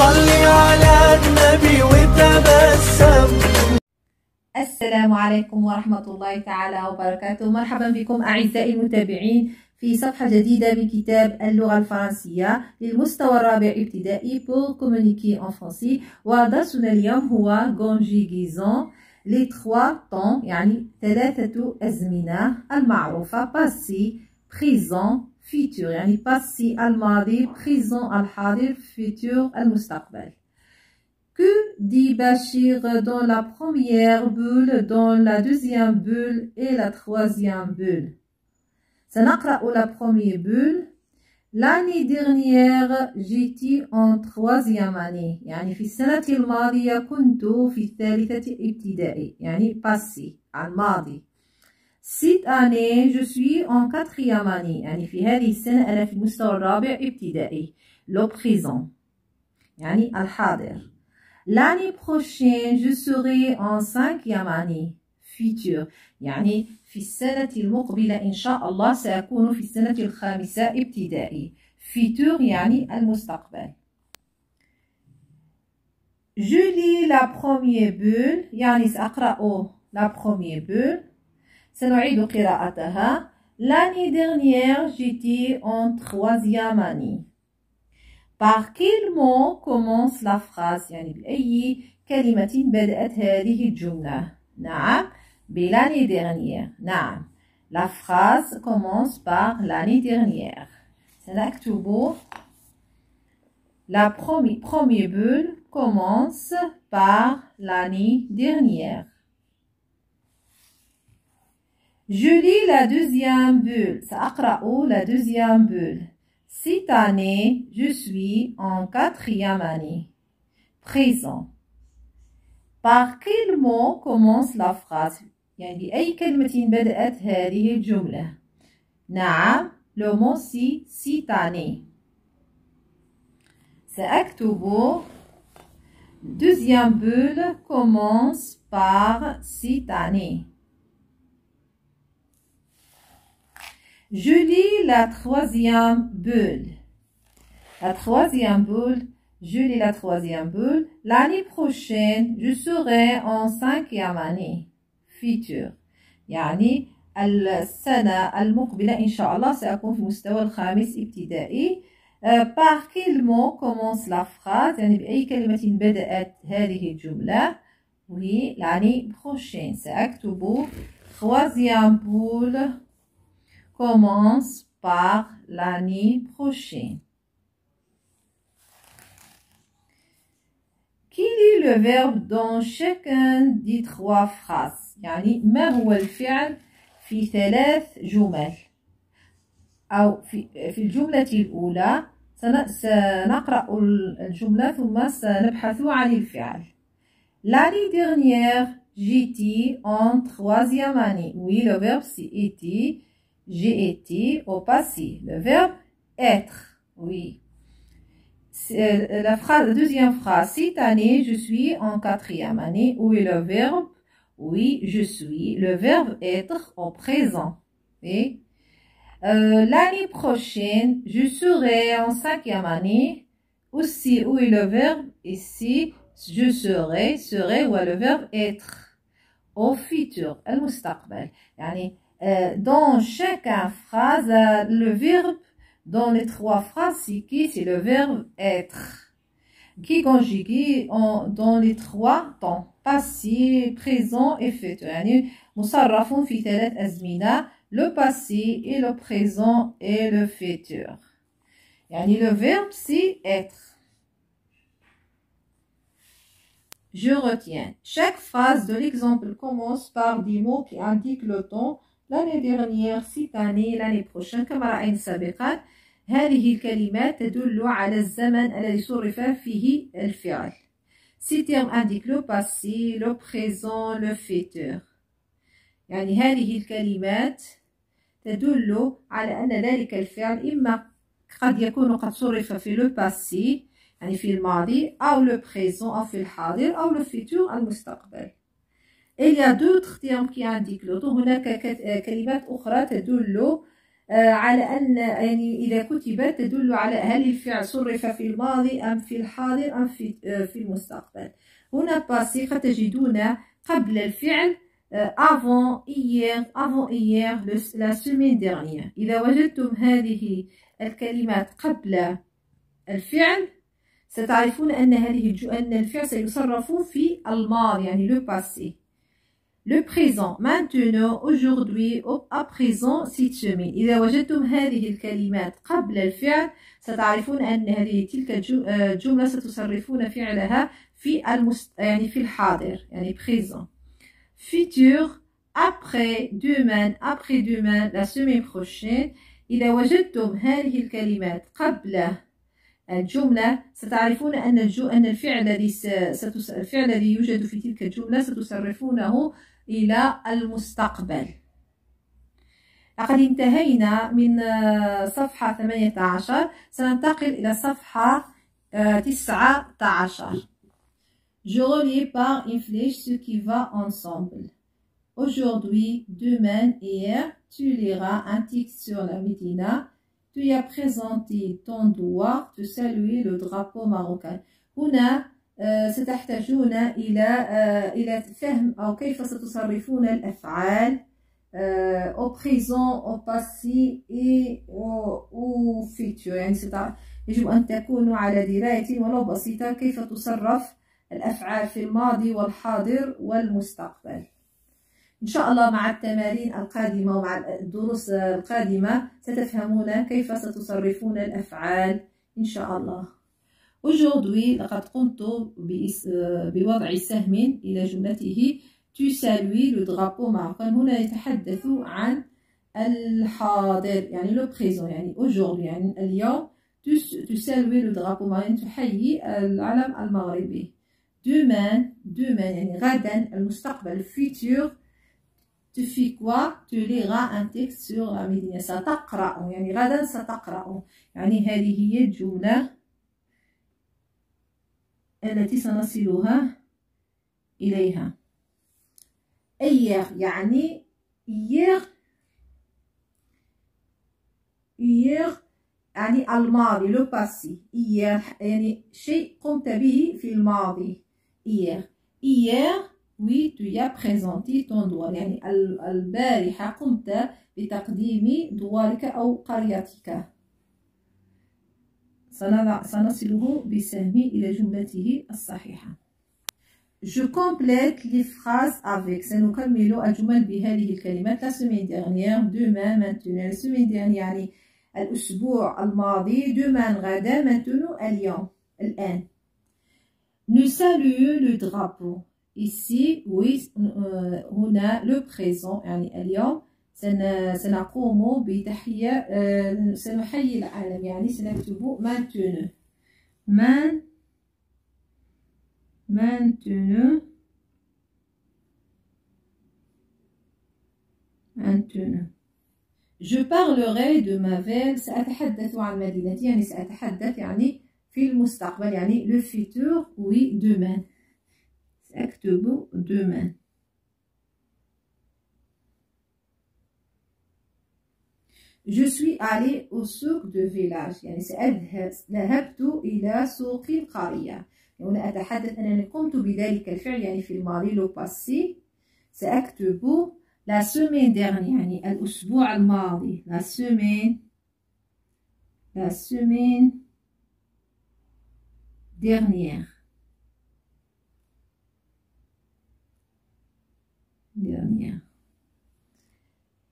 صلي على النبي وتبسم. السلام عليكم ورحمة الله تعالى وبركاته. مرحبا بكم أعزائي المتابعين في صفحة جديدة من كتاب اللغة الفرنسية للمستوى الرابع ابتدائي pour communiquer en français. ودرسنا اليوم هو conjugaison les trois temps يعني ثلاثة أزمنة المعروفة passé, présent, futur يعني passé الماضي, présent الحاضر, futur المستقبل. Que dit Bachir dans la première bulle, dans la deuxième bulle et la troisième bulle? سنقرأ la première bulle. L'année dernière j'étais en troisième année يعني في السنة الماضية كنت في الثالثة ابتدائي يعني passé الماضي. Cette année je suis en quatrième année يعني في هذه السنة أنا في المستوى الرابع ابتدائي. Le présent يعني الحاضر. L'année prochaine je serai en cinquième année. Futur يعني في السنة المقبلة إن شاء الله سأكون في السنة الخامسة ابتدائي. Futur يعني المستقبل. Je lis la première bulle يعني سأقرأ la première bulle. سنعيد قراءتها. L'année dernière j'étais en troisième année. Par quel mot commence la phrase يعني بأي كلمة بدأت هذه الجملة؟ نعم l'année dernière. نعم la phrase commence par l'année dernière. سنكتب la première bulle commence par l'année dernière. Je lis la deuxième bulle. سأقرأ la deuxième bulle. Cette année, je suis en quatrième année. Présent. Par quel mot commence la phrase؟ يعني بأي كلمة بدأت هذه الجملة؟ نعم le mot c'est cette année. سأكتب deuxième bulle commence par cette année. Je lis la troisième bulle. La troisième bulle, je lis la troisième bulle. L'année prochaine, je serai en cinquième année. Futur. يعني السنة المقبلة إن شاء الله سأكون في المستوى الخامس ابتدائي. Par quel mot commence la phrase؟ يعني بأي كلمة بدأت هذه الجملة؟ Oui, l'année prochaine. سأكتب troisième bulle commence par l'année prochaine. Quel est le verbe dans chacun des trois phrases؟ يعني ما هو الفعل في ثلاث جمل؟ أو في الجملة الأولى سنقرأ الجملة ثم سنبحث عن الفعل. L'année dernière, j'étais en troisième année. Oui, le verbe c'est été. J'ai été au passé. Le verbe être. Oui. La deuxième phrase. Cette année, je suis en quatrième année. Où est le verbe? Oui, je suis. Le verbe être au présent. Oui. L'année prochaine, je serai en cinquième année. Aussi, où est le verbe? Ici, je serai. Serai ou le verbe être. Au futur. المستقبل. يعني dans chaque phrase, le verbe dans les trois phrases, c'est le verbe être, qui est conjugué dans les trois temps, passé, présent et futur. يعني مصرف في ثلاث أزمنة, le passé et le présent et le futur. يعني le verbe c'est être. Je retiens. Chaque phrase de l'exemple commence par des mots qui indiquent le temps. L'année dernière, cette année, l'année prochaine. كما رأينا سابقا هذه الكلمات تدل على الزمن الذي صرف فيه الفعل. Ces termes indiquent le passé, le présent, le futur. يعني هذه الكلمات تدل على أن ذلك الفعل إما قد يكون قد صرف في le passé يعني في الماضي أو le présent أو في الحاضر أو le futur المستقبل. Il y a d'autres termes qui indiquent le temps. هناك كلمات أخرى تدل على أن يعني إذا كتبت تدل على هل الفعل صرف في الماضي أم في الحاضر أم في المستقبل. هنا باسي قد تجدون قبل الفعل avant hier, la semaine dernière. إذا وجدتم هذه الكلمات قبل الفعل ستعرفون أن أن الفعل سيصرف في الماضي يعني le passé. Le présent, maintenant, aujourd'hui, à présent, cette semaine. إذا وجدتم هذه الكلمات قبل الفعل ستعرفون أن تلك الجملة ستصرفون فعلها يعني في الحاضر يعني présent. Futur, après demain, la semaine prochaine. إذا وجدتم هذه الكلمات قبل الجملة ستعرفون أن الفعل الذي يوجد في تلك الجملة ستصرفونه إلى المستقبل. لقد انتهينا من صفحة 18. سننتقل إلى صفحة 19. Je relis par une flèche ce qui va ensemble. Aujourd'hui, demain, hier, tu liras un texte sur la Médina. Tu y as présenté ton devoir de saluer le drapeau marocain. هنا ستحتاجون إلى فهم أو كيف ستصرفون الأفعال au présent, au passé et au futur. يعني يجب أن تكونوا على دراية ولو بسيطة كيف تصرف الأفعال في الماضي والحاضر والمستقبل. إن شاء الله مع التمارين القادمة ومع الدروس القادمة ستفهمون كيف ستصرفون الأفعال إن شاء الله. Aujourd'hui لقد قمت بوضع سهم إلى جملته tu salues le drapeau marocain. هنا يتحدث عن الحاضر يعني le présent يعني aujourd'hui يعني اليوم tu salues le drapeau marocain تحيي العلم المغربي. demain يعني غدا المستقبل futur tu fais quoi? Tu liras un texte sur la Médina. ستقرأ يعني غدا ستقرأ يعني هذه هي الجملة التي سنصلها إليها. hier يعني hier يعني الماضي le passé. hier يعني شيء قمت به في الماضي. hier oui tu y as présenté ton devoir يعني البارحة قمت بتقديم دوارك أو قريتك. سنصله بسهم إلى جملته الصحيحة. Je complète les phrases avec. سنكمل الجمل بهذه الكلمات. la semaine dernière, demain, maintenant. la semaine dernière يعني الأسبوع الماضي. demain غدا. maintenant اليوم الآن. Nous saluons le drapeau. ici oui هنا le présent يعني اليوم سنقوم بتحية سنحيي العالم يعني سنكتب maintenant. maintenant je parlerai de ma ville. سأتحدث عن مدينتي يعني سأتحدث يعني في المستقبل يعني le futur oui demain. سأكتب demain. Je suis allé au souk de village يعني ذهبت إلى سوق القرية. هنا أتحدث أنني قمت بذلك الفعل يعني في الماضي لو باسي. سأكتب la semaine dernière يعني الأسبوع الماضي. la semaine dernière.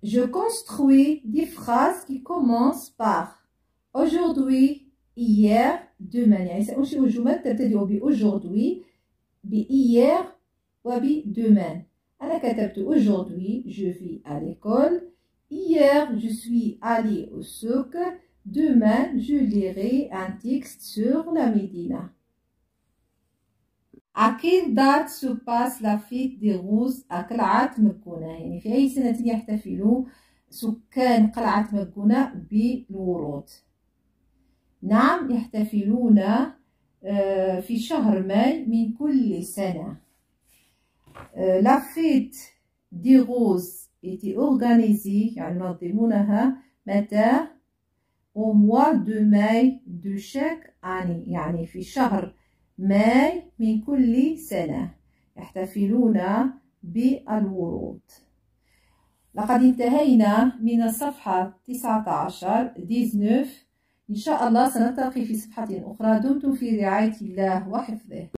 Je construis des phrases qui commencent par aujourd'hui, hier, demain. يعني سأنشئ جمل تبتدئ بaujourd'hui, بhier وبdemain. أنا كتبت aujourd'hui, je vais à l'école. Hier, je suis allée au souk. Demain, je lirai un texte sur la Médina. À quelle date se passe la fête des roses à قلعة مكونة؟ يعني في أي سنة يحتفل سكان قلعة مكونة بالورود؟ نعم يحتفلون في شهر ماي من كل سنة. La fête des roses était organisée يعني ينظمونها متى؟ au mois de mai de chaque année، يعني في شهر ماي من كل سنة يحتفلون بالورود. لقد انتهينا من الصفحة 19. إن شاء الله سنلتقي في صفحة أخرى. دمتم في رعاية الله وحفظه.